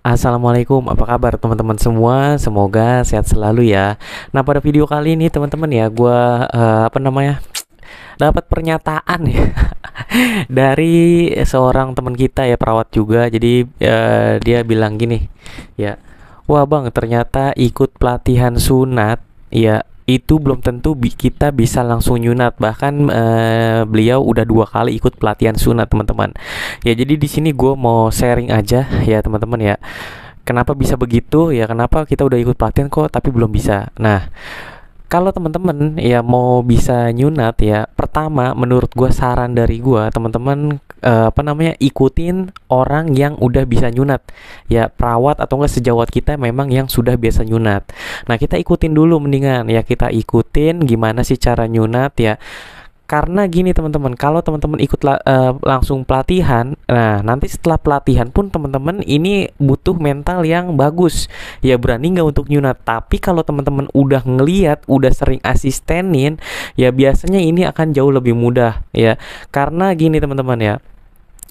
Assalamualaikum, apa kabar teman-teman semua? Semoga sehat selalu ya. Nah, pada video kali ini teman-teman ya, dapat pernyataan ya dari seorang teman kita ya, perawat juga. Jadi dia bilang gini, ya, wah bang, ternyata ikut pelatihan sunat, ya itu belum tentu kita bisa langsung nyunat. Bahkan beliau udah 2 kali ikut pelatihan sunat teman-teman. Ya jadi di sini gue mau sharing aja ya teman-teman ya. Kenapa bisa begitu ya? Kenapa kita udah ikut pelatihan kok tapi belum bisa? Nah, kalau teman-teman ya mau bisa nyunat ya, pertama menurut gue saran dari gue teman-teman ikutin orang yang udah bisa nyunat ya, perawat atau enggak sejawat kita memang yang sudah biasa nyunat. Nah kita ikutin dulu mendingan ya, kita ikutin gimana sih cara nyunat ya. Karena gini teman-teman, kalau teman-teman langsung pelatihan, nah nanti setelah pelatihan pun teman-teman ini butuh mental yang bagus, ya berani nggak untuk nyunat. Tapi kalau teman-teman udah ngeliat, udah sering asistenin, ya biasanya ini akan jauh lebih mudah ya. Karena gini teman-teman ya,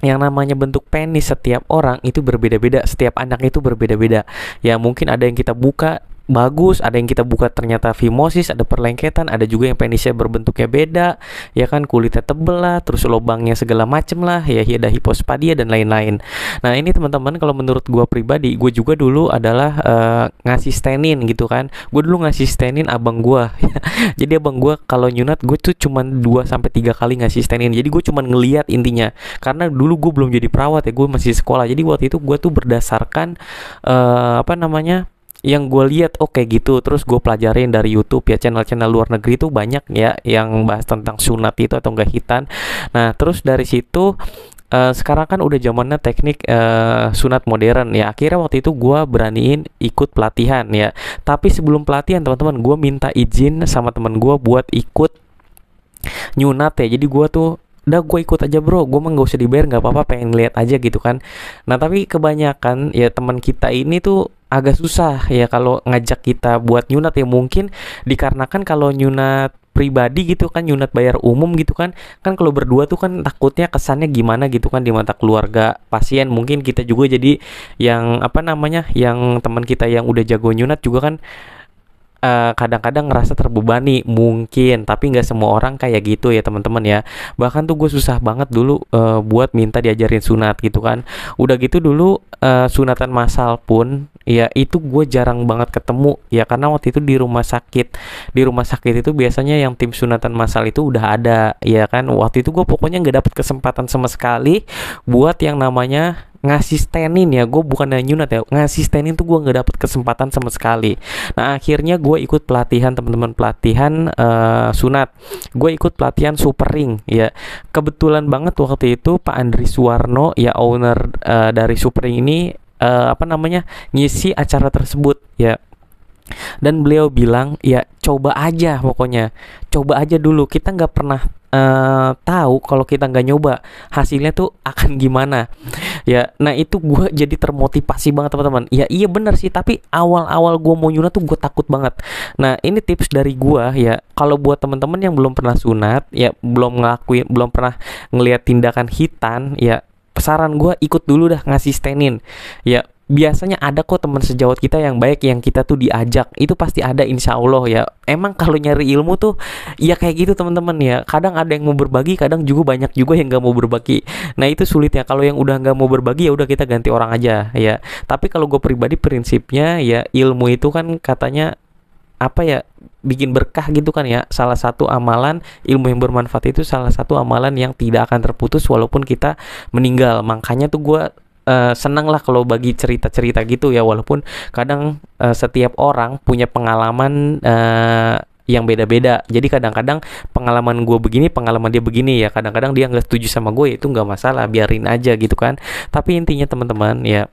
yang namanya bentuk penis setiap orang itu berbeda-beda, setiap anak itu berbeda-beda. Ya mungkin ada yang kita buka bagus, ada yang kita buka ternyata fimosis, ada perlengketan, ada juga yang penisnya berbentuknya beda, ya kan, kulitnya tebel lah, terus lubangnya segala macem lah, ya ada hipospadia dan lain-lain. Nah ini teman-teman, kalau menurut gue pribadi, gue juga dulu adalah ngasistenin gitu kan, gue dulu ngasistenin abang gue. Jadi abang gue kalau nyunat gue tuh cuman 2 sampai 3 kali ngasistenin. Jadi gue cuman ngeliat intinya, karena dulu gue belum jadi perawat ya, gue masih sekolah. Jadi waktu itu gue tuh berdasarkan yang gue lihat, oh kayak gitu, terus gue pelajarin dari YouTube ya, channel-channel luar negeri tuh banyak ya yang bahas tentang sunat itu atau enggak hitan. Nah terus dari situ sekarang kan udah zamannya teknik sunat modern ya, akhirnya waktu itu gue beraniin ikut pelatihan ya. Tapi sebelum pelatihan teman-teman, gue minta izin sama teman gue buat ikut nyunat ya. Jadi gue tuh udah, gue ikut aja bro, gue mah nggak usah dibayar, nggak apa-apa, pengen lihat aja gitu kan. Nah tapi kebanyakan ya teman kita ini tuh agak susah ya kalau ngajak kita buat nyunat ya, mungkin dikarenakan kalau nyunat pribadi gitu kan, nyunat bayar umum gitu kan, kalau berdua tuh kan takutnya kesannya gimana gitu kan di mata keluarga pasien. Mungkin kita juga jadi yang yang teman kita yang udah jago nyunat juga kan kadang-kadang ngerasa terbebani mungkin, tapi nggak semua orang kayak gitu ya teman-teman ya. Bahkan tuh gue susah banget dulu buat minta diajarin sunat gitu kan. Udah gitu dulu sunatan massal pun ya itu gue jarang banget ketemu ya, karena waktu itu di rumah sakit itu biasanya yang tim sunatan massal itu udah ada ya kan. Waktu itu gue pokoknya nggak dapet kesempatan sama sekali buat yang namanya ngasistenin ya. Gue bukan nyunat ya, ngasistenin tuh gue nggak dapet kesempatan sama sekali. Nah akhirnya gue ikut pelatihan teman-teman, pelatihan sunat. Gue ikut pelatihan super ring ya. Kebetulan banget waktu itu Pak Andri Suwarno ya, owner dari super ring ini ngisi acara tersebut ya. Dan beliau bilang ya coba aja, pokoknya coba aja dulu. Kita nggak pernah tahu kalau kita nggak nyoba hasilnya tuh akan gimana ya. Nah itu gue jadi termotivasi banget teman-teman. Ya iya bener sih, tapi awal-awal gue mau nyunat tuh gue takut banget. Nah ini tips dari gue ya, kalau buat teman-teman yang belum pernah sunat ya, belum pernah ngelihat tindakan hitan ya, saran gue ikut dulu dah ngasistenin ya. Biasanya ada kok teman sejawat kita yang baik, yang kita tuh diajak, itu pasti ada insya Allah ya. Emang kalau nyari ilmu tuh ya kayak gitu teman-teman ya, kadang ada yang mau berbagi, kadang juga banyak juga yang gak mau berbagi. Nah itu sulitnya, kalau yang udah gak mau berbagi ya udah kita ganti orang aja ya. Tapi kalau gue pribadi prinsipnya ya, ilmu itu kan katanya bikin berkah gitu kan ya. Salah satu amalan ilmu yang bermanfaat itu salah satu amalan yang tidak akan terputus walaupun kita meninggal. Makanya tuh gue senang lah kalau bagi cerita-cerita gitu ya, walaupun kadang setiap orang punya pengalaman yang beda-beda. Jadi kadang-kadang pengalaman gue begini, pengalaman dia begini ya. Kadang-kadang dia nggak setuju sama gue, itu nggak masalah, biarin aja gitu kan. Tapi intinya teman-teman ya,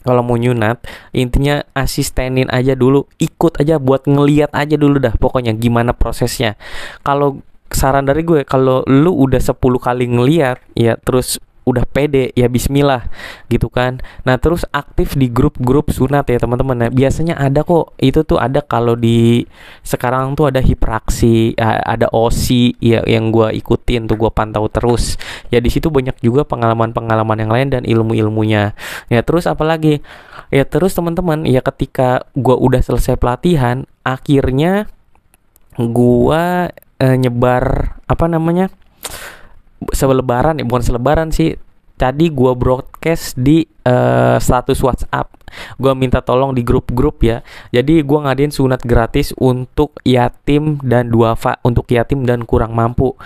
kalau mau nyunat intinya asistenin aja dulu, ikut aja buat ngeliat aja dulu dah pokoknya gimana prosesnya. Kalau saran dari gue, kalau lu udah 10 kali ngeliat ya, terus udah pede ya bismillah gitu kan. Nah terus aktif di grup-grup sunat ya teman-teman. Nah biasanya ada kok, itu tuh ada kalau di sekarang tuh ada Hipraksi, ada OSI ya yang gue ikutin tuh, gue pantau terus ya. Di situ banyak juga pengalaman-pengalaman yang lain dan ilmu-ilmunya ya. Terus apalagi ya, terus teman-teman ya, ketika gue udah selesai pelatihan akhirnya gue nyebar apa namanya, selebaran ya, bukan selebaran sih, tadi gue broadcast di status WhatsApp, gue minta tolong di grup-grup ya. Jadi gue ngadain sunat gratis untuk yatim dan duafa, untuk yatim dan kurang mampu.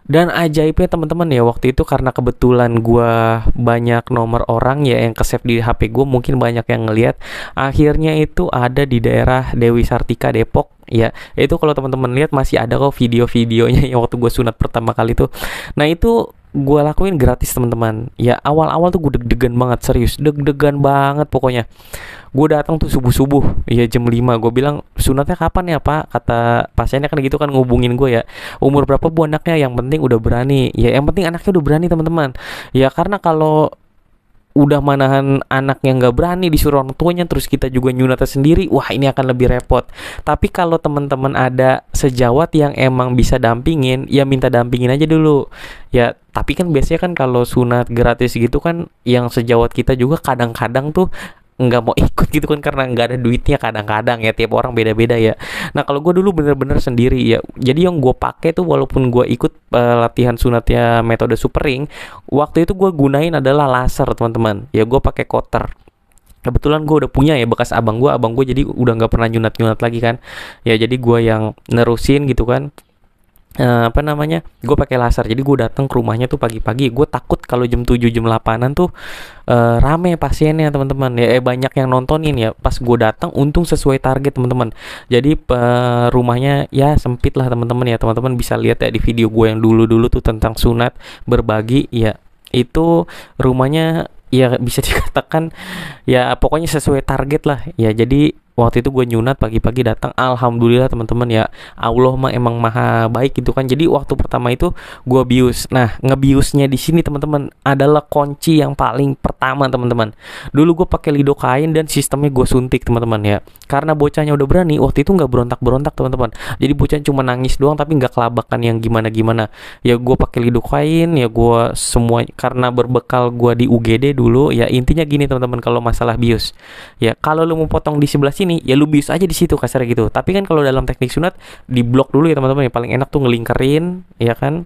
Dan ajaibnya teman-teman ya, waktu itu karena kebetulan gue banyak nomor orang ya yang ke-save di HP gue, mungkin banyak yang ngelihat. Akhirnya itu ada di daerah Dewi Sartika Depok ya. Itu kalau teman-teman lihat masih ada kok video-videonya yang waktu gue sunat pertama kali tuh. Nah itu gue lakuin gratis teman-teman ya. Awal-awal tuh gue deg-degan banget, serius deg-degan banget pokoknya. Gue datang tuh subuh-subuh ya, jam 5. Gue bilang, sunatnya kapan ya pak? Kata pasiennya kan gitu kan, ngubungin gue ya, umur berapa bu anaknya, yang penting udah berani ya, yang penting anaknya udah berani teman-teman ya. Karena kalau udah manahan anak yang nggak berani disuruh orang tuanya, terus kita juga nyunatnya sendiri, wah ini akan lebih repot. Tapi kalau teman-teman ada sejawat yang emang bisa dampingin ya, minta dampingin aja dulu ya. Tapi kan biasanya kan kalau sunat gratis gitu kan, yang sejawat kita juga kadang-kadang tuh nggak mau ikut gitu kan, karena nggak ada duitnya kadang-kadang ya, tiap orang beda-beda ya. Nah kalau gue dulu bener-bener sendiri ya, jadi yang gue pakai tuh, walaupun gue ikut latihan sunatnya metode super ring, waktu itu gue gunain adalah laser teman-teman ya. Gue pakai cutter, kebetulan gue udah punya ya bekas abang gue jadi udah nggak pernah nyunat lagi kan ya. Jadi gue yang nerusin gitu kan. Apa namanya, gue pakai laser. Jadi gue datang ke rumahnya tuh pagi-pagi. Gue takut kalau jam 7 jam 8-an tuh rame pasiennya teman-teman ya, banyak yang nontonin ya. Pas gue datang untung sesuai target teman-teman. Jadi rumahnya ya sempit lah teman-teman ya. Teman-teman bisa lihat ya di video gue yang dulu-dulu tuh tentang sunat berbagi ya. Itu rumahnya ya bisa dikatakan ya pokoknya sesuai target lah ya. Jadi waktu itu gue nyunat pagi-pagi datang, alhamdulillah teman-teman ya, Allah mah emang maha baik gitu kan. Jadi waktu pertama itu gue bius. Nah ngebiusnya di sini teman-teman adalah kunci yang paling pertama teman-teman. Dulu gue pakai lidokain dan sistemnya gue suntik teman-teman ya. Karena bocahnya udah berani, waktu itu nggak berontak-berontak teman-teman. Jadi bocahnya cuma nangis doang tapi nggak kelabakan yang gimana-gimana. Ya gue pakai lidokain ya, gue semua karena berbekal gue di UGD dulu ya. Intinya gini teman-teman, kalau masalah bius ya, kalau lu mau potong di sebelah sini ya lu bius aja di situ kasar gitu. Tapi kan kalau dalam teknik sunat di blok dulu ya teman-teman ya, paling enak tuh ngelingkerin ya kan.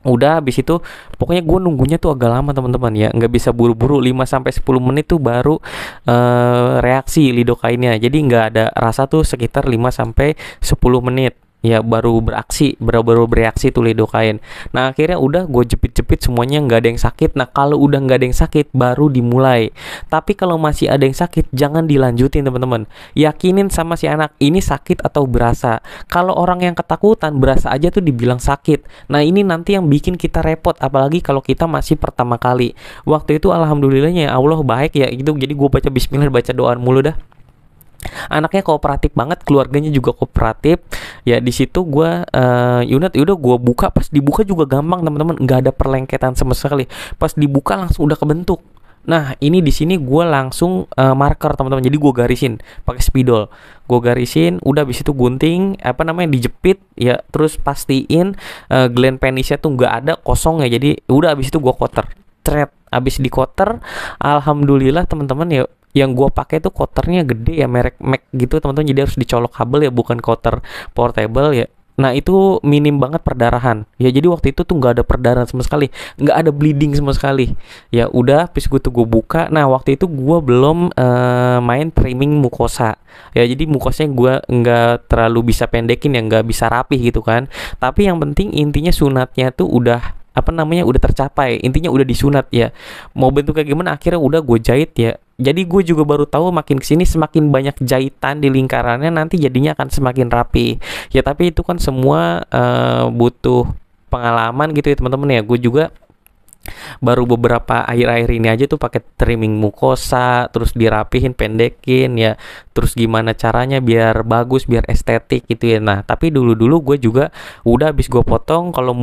Udah habis itu pokoknya gue nunggunya tuh agak lama teman-teman ya, nggak bisa buru-buru, 5-10 menit tuh baru reaksi lidokainnya. Jadi nggak ada rasa tuh sekitar 5-10 menit ya, baru bereaksi tuh lidokain. Nah akhirnya udah gue jepit-jepit semuanya, nggak ada yang sakit. Nah kalau udah nggak ada yang sakit baru dimulai. Tapi kalau masih ada yang sakit jangan dilanjutin teman-teman. Yakinin sama si anak ini sakit atau berasa. Kalau orang yang ketakutan berasa aja tuh dibilang sakit. Nah ini nanti yang bikin kita repot, apalagi kalau kita masih pertama kali. Waktu itu alhamdulillahnya Allah baik ya gitu. Jadi gue baca bismillah, baca doa mulu dah. Anaknya kooperatif banget, keluarganya juga kooperatif ya. Di situ gue unit udah gue buka, pas dibuka juga gampang teman-teman, nggak ada perlengketan sama sekali. Pas dibuka langsung udah kebentuk. Nah ini di sini gue langsung marker teman-teman, jadi gue garisin pakai spidol, gue garisin, udah habis itu gunting apa namanya, dijepit ya. Terus pastiin gland penisnya tuh nggak ada, kosong ya. Jadi udah habis itu gue cutter, thread. Abis di cutter, alhamdulillah teman-teman ya, yang gue pakai tuh cutter-nya gede ya, merek Mac gitu teman-teman. Jadi harus dicolok kabel ya, bukan cutter portable ya. Nah itu minim banget perdarahan ya. Jadi waktu itu tuh nggak ada perdarahan sama sekali, nggak ada bleeding sama sekali ya. Udah habis gue buka. Nah waktu itu gue belum main trimming mukosa ya. Jadi mukosanya gue nggak terlalu bisa pendekin ya, nggak bisa rapih gitu kan. Tapi yang penting intinya sunatnya tuh udah apa namanya, udah tercapai, intinya udah disunat ya. Mau bentuk kayak gimana akhirnya udah gue jahit ya. Jadi gue juga baru tahu makin kesini semakin banyak jahitan di lingkarannya nanti jadinya akan semakin rapi ya. Tapi itu kan semua butuh pengalaman gitu ya teman-teman ya. Gue juga Baru beberapa akhir-akhir ini aja tuh pakai trimming mukosa, terus dirapihin, pendekin ya. Terus gimana caranya biar bagus, biar estetik gitu ya. Nah, tapi dulu-dulu gue juga udah habis gue potong kalau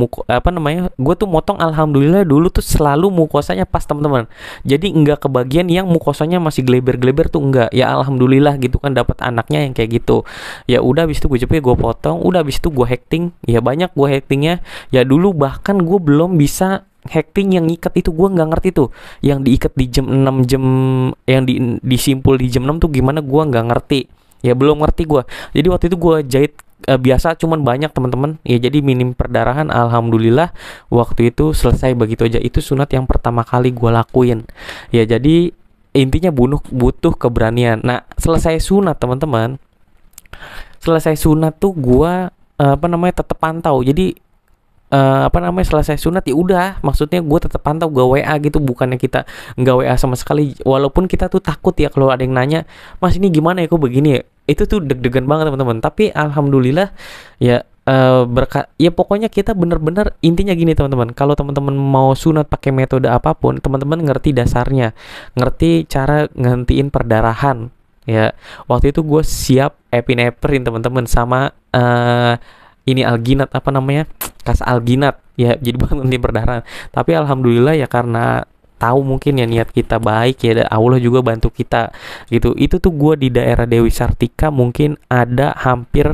gue tuh motong alhamdulillah dulu tuh selalu mukosanya pas teman-teman. Jadi enggak kebagian yang mukosanya masih gleber-gleber tuh enggak. Ya alhamdulillah gitu kan dapat anaknya yang kayak gitu. Ya udah habis itu gue jepit, gue potong, udah habis itu gue hecting. Ya banyak gue hectingnya. Ya dulu bahkan gue belum bisa hacking yang ngikat itu, gue nggak ngerti tuh yang diikat di jam 6 jam, yang disimpul di jam 6 tuh gimana, gue nggak ngerti ya, belum ngerti gue. Jadi waktu itu gue jahit biasa cuman banyak teman-teman ya, jadi minim perdarahan, alhamdulillah waktu itu selesai begitu aja. Itu sunat yang pertama kali gue lakuin ya. Jadi intinya butuh keberanian. Nah selesai sunat teman-teman, selesai sunat tuh gue tetap pantau. Jadi selesai sunat ya udah, maksudnya gue tetap pantau, gue WA gitu, bukannya kita nggak WA sama sekali. Walaupun kita tuh takut ya kalau ada yang nanya, mas ini gimana ya kok begini ya, itu tuh deg-degan banget teman-teman. Tapi alhamdulillah ya, berkat ya pokoknya kita bener-bener intinya gini teman-teman, kalau teman-teman mau sunat pakai metode apapun, teman-teman ngerti dasarnya, ngerti cara ngentiin perdarahan ya. Waktu itu gue siap epinephrine teman-teman sama ini alginat, kas alginat ya, jadi bukan nanti perdarahan. Tapi alhamdulillah ya, karena tahu mungkin ya niat kita baik ya, Allah juga bantu kita gitu. Itu tuh gue di daerah Dewi Sartika mungkin ada hampir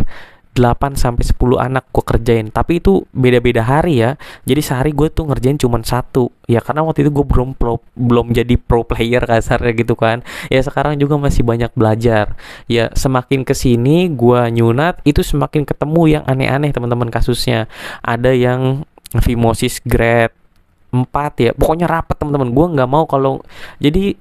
8 sampai 10 anak gue kerjain, tapi itu beda-beda hari ya. Jadi sehari gue tuh ngerjain cuma satu ya, karena waktu itu gue belum jadi pro player kasarnya gitu kan ya. Sekarang juga masih banyak belajar ya. Semakin kesini gue nyunat itu semakin ketemu yang aneh-aneh teman-teman kasusnya. Ada yang fimosis grade 4 ya, pokoknya rapet teman-teman. Gue nggak mau kalau, jadi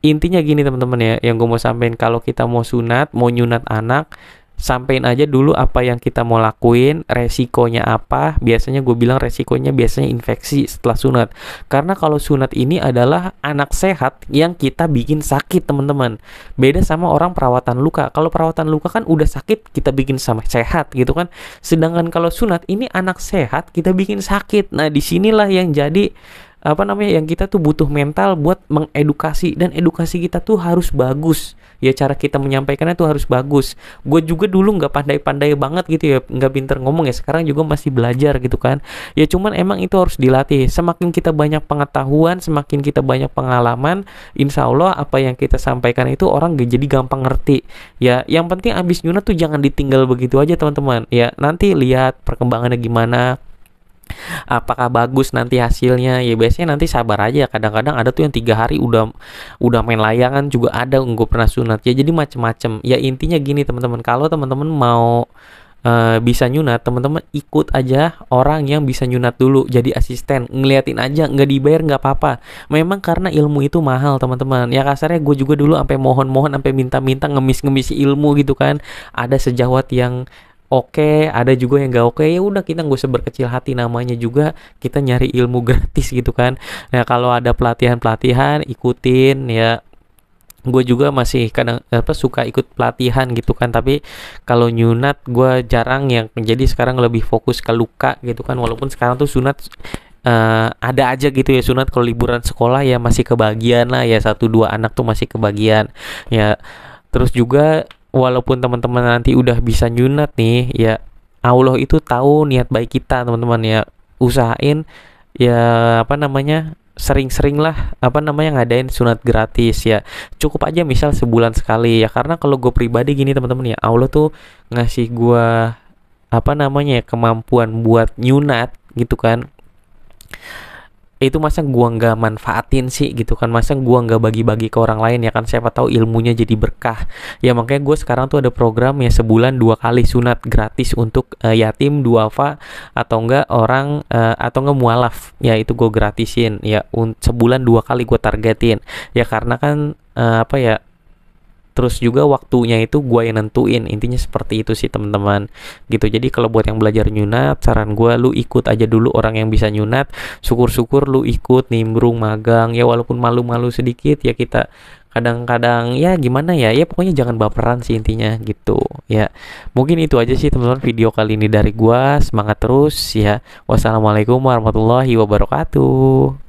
intinya gini teman-teman ya, yang gue mau sampein, kalau kita mau sunat, mau nyunat anak, sampein aja dulu apa yang kita mau lakuin, resikonya apa. Biasanya gue bilang resikonya biasanya infeksi setelah sunat, karena kalau sunat ini adalah anak sehat yang kita bikin sakit teman-teman. Beda sama orang perawatan luka. Kalau perawatan luka kan udah sakit kita bikin sama sehat gitu kan, sedangkan kalau sunat ini anak sehat kita bikin sakit. Nah disinilah yang jadi yang kita tuh butuh mental buat mengedukasi, dan edukasi kita tuh harus bagus ya, cara kita menyampaikannya tuh harus bagus. Gue juga dulu nggak pandai-pandai banget gitu ya, nggak pinter ngomong ya, sekarang juga masih belajar gitu kan ya. Cuman emang itu harus dilatih. Semakin kita banyak pengetahuan, semakin kita banyak pengalaman, insya Allah apa yang kita sampaikan itu orang jadi gampang ngerti ya. Yang penting abis nyunat tuh jangan ditinggal begitu aja teman-teman ya. Nanti lihat perkembangannya gimana, apakah bagus nanti hasilnya ya. Biasanya nanti sabar aja, kadang-kadang ada tuh yang 3 hari udah main layangan juga ada, gue pernah sunat ya. Jadi macem-macem ya. Intinya gini teman-teman, kalau teman-teman mau bisa nyunat, teman-teman ikut aja orang yang bisa nyunat dulu, jadi asisten, ngeliatin aja, nggak dibayar nggak apa-apa. Memang karena ilmu itu mahal teman-teman ya, kasarnya gue juga dulu sampai mohon-mohon, sampai minta-minta, ngemis-ngemis ilmu gitu kan. Ada sejawat yang oke, ada juga yang gak oke. Ya udah, kita gak usah berkecil hati, namanya juga kita nyari ilmu gratis gitu kan. Nah kalau ada pelatihan ikutin ya. Gue juga masih kadang suka ikut pelatihan gitu kan, tapi kalau nyunat gue jarang yang, jadi sekarang lebih fokus ke luka gitu kan. Walaupun sekarang tuh sunat ada aja gitu ya, sunat kalau liburan sekolah ya masih kebagian lah ya, 1-2 anak tuh masih kebagian ya. Terus juga walaupun teman-teman nanti udah bisa nyunat nih ya, Allah itu tahu niat baik kita teman-teman ya. Usahain ya sering-sering lah ngadain sunat gratis ya. Cukup aja misal sebulan sekali ya, karena kalau gue pribadi gini teman-teman ya, Allah tuh ngasih gue kemampuan buat nyunat gitu kan. Itu masa gua nggak manfaatin sih gitu kan, masa gua nggak bagi-bagi ke orang lain ya kan, siapa tahu ilmunya jadi berkah ya. Makanya gue sekarang tuh ada program ya, sebulan 2 kali sunat gratis untuk yatim, duafa, atau enggak orang atau enggak mualaf ya. Itu gue gratisin ya, sebulan 2 kali gue targetin ya, karena kan terus juga waktunya itu gue yang nentuin. Intinya seperti itu sih teman-teman gitu. Jadi kalau buat yang belajar nyunat, saran gue lu ikut aja dulu orang yang bisa nyunat. Syukur-syukur lu ikut nimbrung magang ya, walaupun malu-malu sedikit ya. Kita kadang-kadang ya gimana ya, pokoknya jangan baperan sih intinya gitu ya. Mungkin itu aja sih teman-teman video kali ini dari gue. Semangat terus ya. Wassalamualaikum warahmatullahi wabarakatuh.